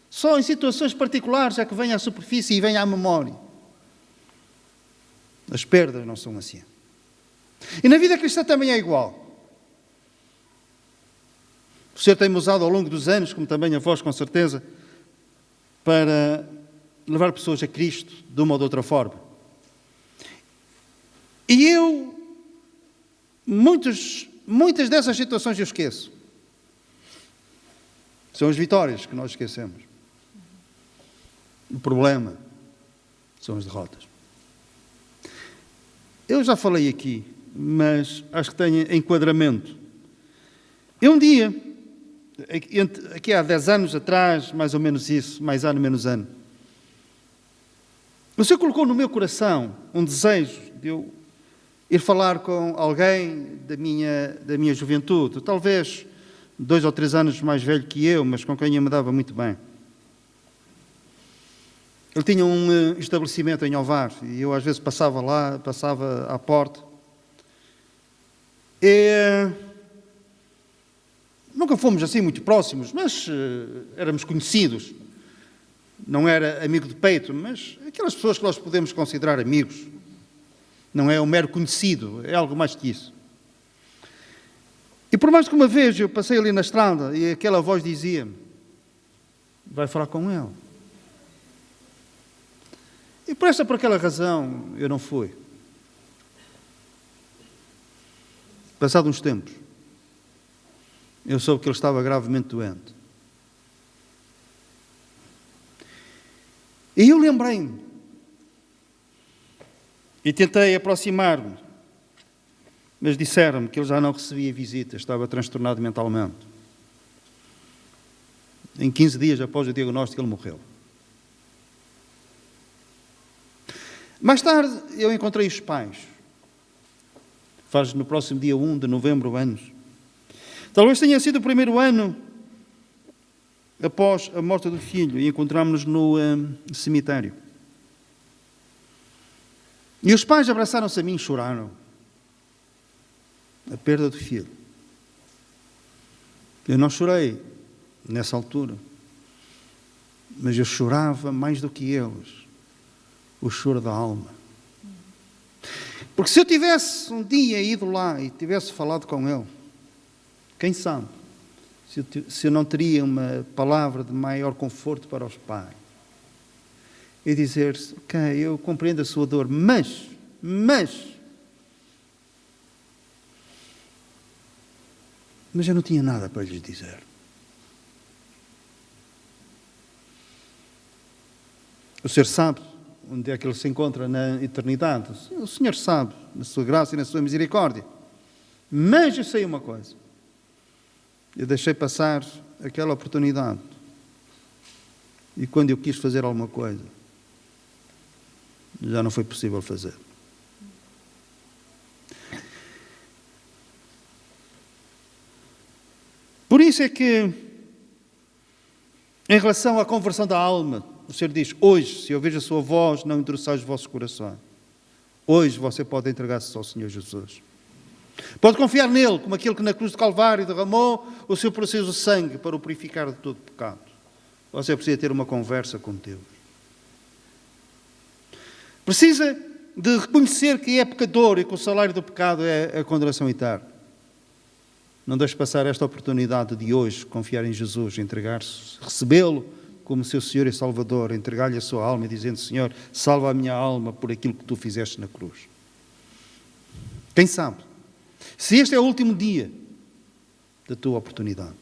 Só em situações particulares é que vem à superfície e vem à memória. As perdas não são assim. E na vida cristã também é igual. O Senhor tem-me usado ao longo dos anos, como também a vós, com certeza, para levar pessoas a Cristo de uma ou de outra forma. E eu, muitas dessas situações eu esqueço. São as vitórias que nós esquecemos. O problema são as derrotas. Eu já falei aqui, mas acho que tenho enquadramento. Eu um dia, aqui há 10 anos atrás, mais ou menos isso, mais ano, menos ano, o Senhor colocou no meu coração um desejo de eu ir falar com alguém da minha juventude, talvez 2 ou 3 anos mais velho que eu, mas com quem eu me dava muito bem. Ele tinha um estabelecimento em Ovar e eu às vezes passava lá, passava à porta. E nunca fomos assim muito próximos, mas éramos conhecidos. Não era amigo de peito, mas aquelas pessoas que nós podemos considerar amigos. Não é um mero conhecido, é algo mais que isso. E por mais que uma vez eu passei ali na estrada e aquela voz dizia-me: vai falar com ele. E por aquela razão eu não fui. Passado uns tempos, eu soube que ele estava gravemente doente. E eu lembrei-me. E tentei aproximar-me. Mas disseram-me que ele já não recebia visitas, estava transtornado mentalmente. Em 15 dias após o diagnóstico, ele morreu. Mais tarde, eu encontrei os pais. Faz no próximo dia 1 de novembro anos. Talvez tenha sido o primeiro ano após a morte do filho e encontramos-nos no cemitério. E os pais abraçaram-se a mim e choraram. A perda do filho. Eu não chorei nessa altura, mas eu chorava mais do que eles. O choro da alma. Porque se eu tivesse um dia ido lá e tivesse falado com ele, Quem sabe se eu não teria uma palavra de maior conforto para os pais. E dizer, ok, eu compreendo a sua dor, mas eu não tinha nada para lhes dizer. O Senhor sabe onde é que Ele se encontra na eternidade. O Senhor sabe, na sua graça e na sua misericórdia. Mas eu sei uma coisa. Eu deixei passar aquela oportunidade. E quando eu quis fazer alguma coisa, já não foi possível fazer. Por isso é que, em relação à conversão da alma, o Senhor diz, hoje, se ouvires a sua voz, não endureçais os vossos corações. Hoje você pode entregar-se ao Senhor Jesus. Pode confiar nele, como aquele que na cruz do Calvário derramou o seu precioso sangue para o purificar de todo pecado. Você precisa ter uma conversa com Deus. Precisa de reconhecer que é pecador e que o salário do pecado é a condenação eterna. Não deixe passar esta oportunidade de hoje confiar em Jesus, entregar-se, recebê-lo como seu Senhor e Salvador, entregar-lhe a sua alma e dizendo, Senhor, salva a minha alma por aquilo que tu fizeste na cruz. Quem sabe? Se este é o último dia da tua oportunidade,